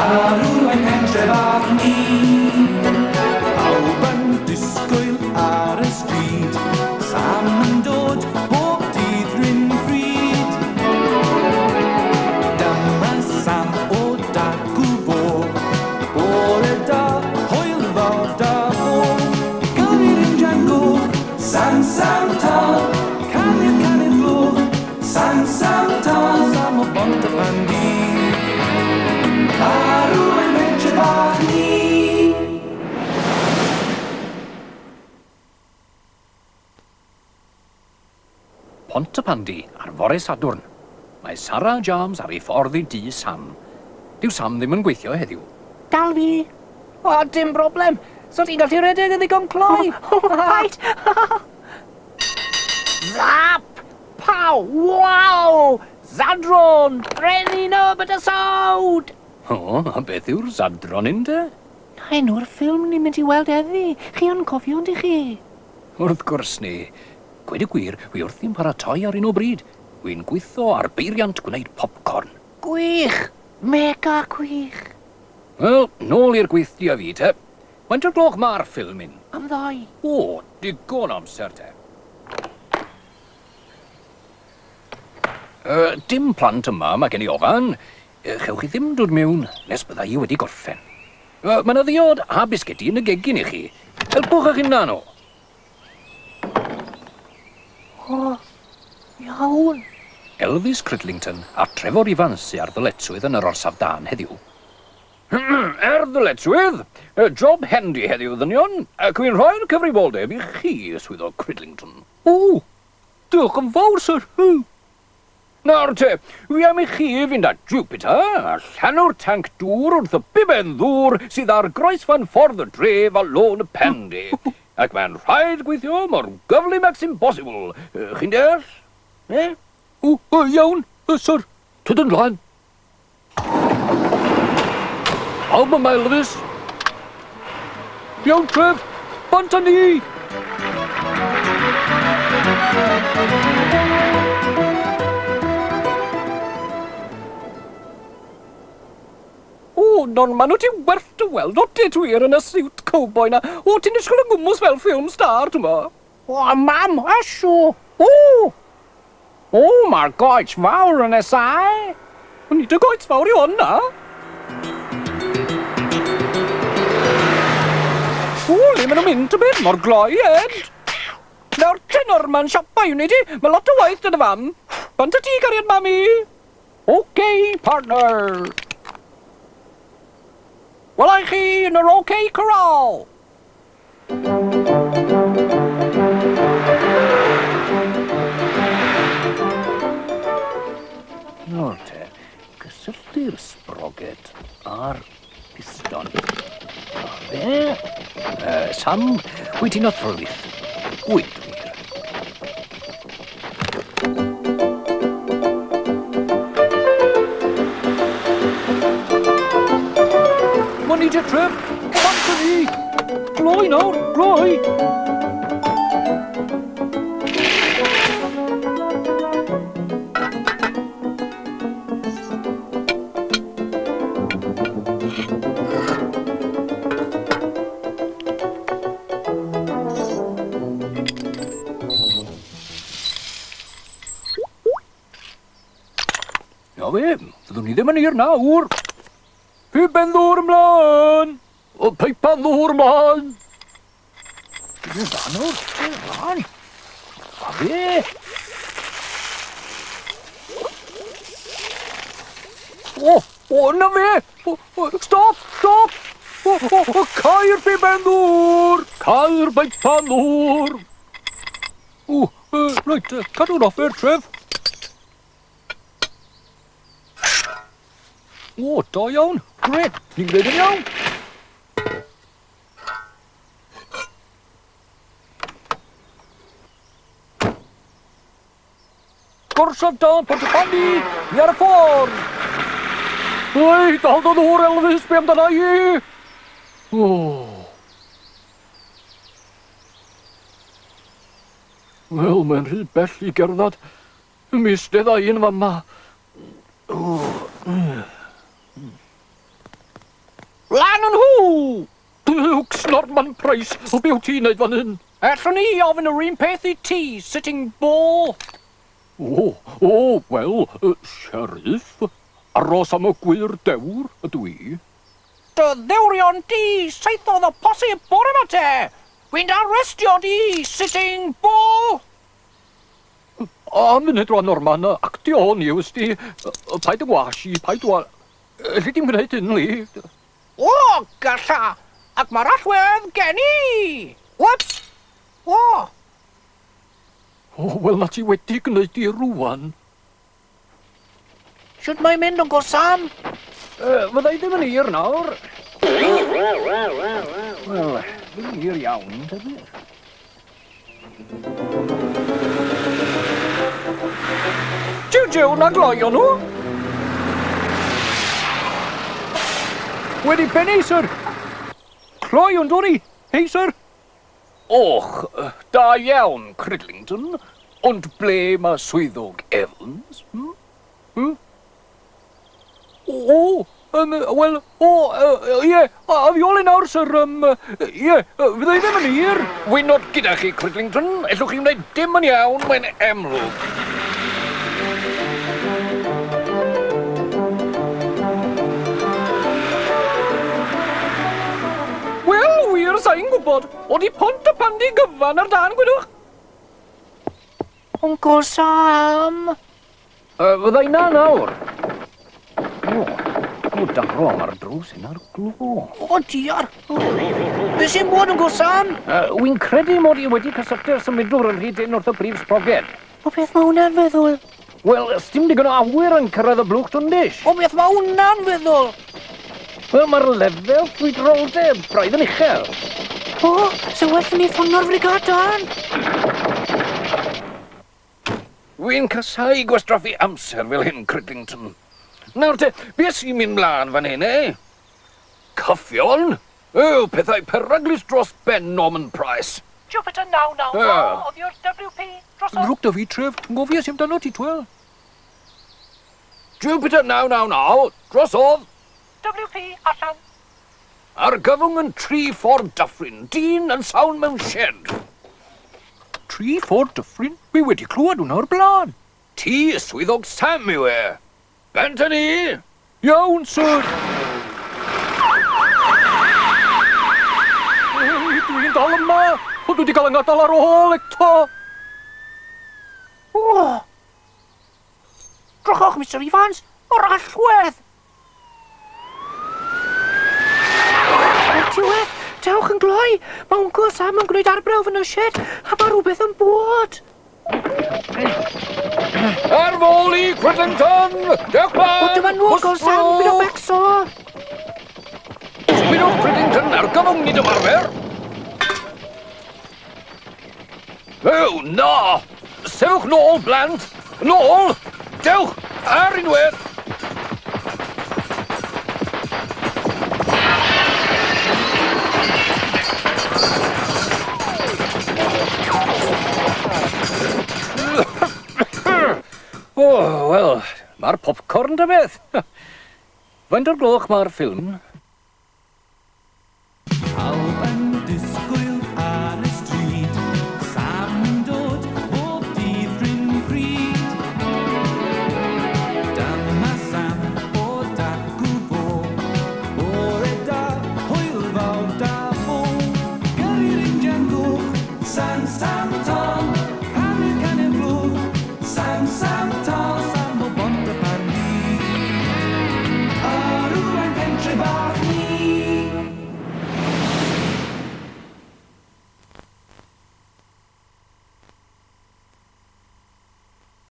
arwyn pentref ag ni. Pawb yn disgwyl ar y stryd, Sam yn dod bob dydd rhywun pryd. Dyma Sam o dagw fo, bore da, hwyl fawr da fo. Gafir yn jango, Sam ta, canu gloch, Sam ta, Sam o Mhontypandy. Arwyn pentref ag ni. Mhontypandy ar fore Sadwrn. Mae Sarah James ar ei ffordd i dŷ Sam. Dyw Sam ddim yn gweithio heddiw. Dal fi. O, dim broblem. So ti'n gallu redeg yn ddigon cloi. Right. Zap! Pow! Wow! Zadron! Brenin o Bydysawd! O, a beth yw'r Zadron un de? Enw'r ffilm ni'n mynd i weld heddi. Chi yn cofio ynddi chi? Wrth gwrs ni. Gweud y gwir, wi wrthi'n paratoi ar un o bryd. Wy'n gweithio ar beiriant gwneud popcorn. Gwych! Mega gwych! Wel, nôl i'r gweithio fi te. Faint o'r gloch mae'r ffilm un? Am ddoi. O, digon amser te. Dim plant yma, mae gen i ofan. Chewch chi ddim dod mewn nes bydda i wedi gorffen. Mae yna ddiod a bisgedi yn y gegin i chi. Helpwch eich hunan o. O, iawn. Elvis Cridlington a Trevor Evans sy ar ddyletswydd yn yr orsaf dan heddiw. Ddyletswydd, job hendi heddiw ddynion, ac wy'n rhoi'r cyfrifoldeb i chi, swyddog Cridlington. O, diolch yn fawr, sir. Nawr te, wi am i chi fynd at Jupiter, a llanw'r tanc dŵr wrth y biben ddŵr sydd ar groesfan ffordd y dref a lôn y Pandy. Ac mae'n rhaid gweithio mor gyflym ac sy'n bosibl. Chi'n deall? Iawn, sir. Tyd yn rhan. Pawb yma, Elvis. Iawn, Trev. Bant â ni. O, non maen nhw ti werth dy weld o detwyr yn y siwt cowboy na. O, ti'n disgwyl yn gwmws fel ffilm star, ti'n ma? O, mam, asio. O, mae'r goets fawr yn esau. O'n i dy goets fawr i honna. O, le maen nhw'n mynd y byd mor gloi, Ed? Nawr, tenor ma'n siopa yw ni di. Mae lot o waith dyna fam. Bant a ti, gariad mami? OK, partner. Wel ai chi yn yr OK Corral. Nawr te, gysylltu'r sproget a'r piston. Sam, wyt ti'n othrolydd? Wyt wir. Money to trip, company. Gloi nawr, gloi. Na fe, fyddwn ni ddim yn hir nawr. Pipen ddŵr ymlaen! O, pipen ddŵr ymlaen! Dwi'n dan o'r ymlaen. A fe! O, na fe! Stop! Cair pipen ddŵr! Cair pipen ddŵr! Reit, cadw'n offer, Trev. O, da iawn. Gret, ni'n gwneud yn iawn. Gorsaf da, Mhontypandy, ni ar y ffordd. Ei, dal dy ddŵr, Elvis, be amdana i? Wel, mae'n rhy bell i gerdded. Mistedd a un fama. Lan yn hw! Dwi'n Snortman Price, o be wyt ti'n neud fan hyn? Allwn ni ofyn yr un peth I ti, sitting bull. Wel, Sheriff, aros am y gwreiddewr ydw I. Dy ddewrion di, saethodd o posib bore yma te. Wy'n arrestio di, sitting bull. A munud rwan Norman, actio hon i ysdi. Paid y wasi, paid o... Lle di'n gwneud hyn, li? O, galla, ac mae'r allwedd gen I. Whoops. O. Wel, na ti wedi gwneud I rwan. Siwt mae'n mynd yn Sam? Fydda I ddim yn hir nawr. Wel, ddim hir iawn, dydy. Jiw na gloio nhw. Wedi penni, sir. Cloi o'n dod I. Hei, sir. Och, da iawn, Cridlington. Ond ble mae swyddog Evans? Ie, a fi ôl I nawr, sir, ie, fydda I ddim yn hir. Wynod gyda chi, Cridlington. Ellwch chi wneud dim yn iawn, mae'n emlwg. Wel, wir, sa'n gwybod. Oeddi Mhontypandy gyfan ar dan, gwydwch? Uncle Sam. Fydda I na nawr. O, daro am ar drws un ar glo. O, diar. Be sy'n bod, Uncle Sam? Wy'n credu mod I wedi cysylltu'r symudwr yn rhyd un wrth y brif sbroged. O beth mae hwnna'n feddwl? Wel, ysdim digon o awyr yn cyrraedd y blwch dwndis. O beth mae hwnna'n feddwl? Wel, mae'r lefel ffrwydroldeb braidd yn uchel. O, so well ni ffonio'r frigadan. Wy'n casau gwastraffu amser fel hyn, Cridlington. Nawr te, beth sy'n mynd mlaen fan hyn, Cyffion? Pethau peryglis dros Ben Norman Price. Jupiter 994, oedd yw'r WP dros o... Rwg da fi, Trev. Ngofio sy'n amdano ti, twel. Jupiter 999, drosodd. WP allan. Argyfwng yn 3-4 Dyffryn, dyn yn sawn mewn shed. 3-4 Dyffryn? Fi wedi clywed hwnna o'r blaen. Ti swyddog Sam yw e. Bent ni? Iawn, sir. Dwi'n dal yma. O, dwi wedi cael yng ngadael ar ôl eto. O! Drychwch, Mr Evans, o'r allwedd. Diwedd, dewch yn gloi. Mae Uncle Sam yn gwneud arbrawf yn y shed, a mae rhywbeth yn bod. Ar fôl I, Cridlington! Dewch ma! O, dyma nhw, Uncle Sam, byd o becso. Byd o Cridlington ar gyfwng nid ymarfer. Na! Sewch nôl, blant! Nôl! Dewch! Ar unwaith! Wel, mae'r popcorn da beth. Faint o'r gloch mae'r ffilm?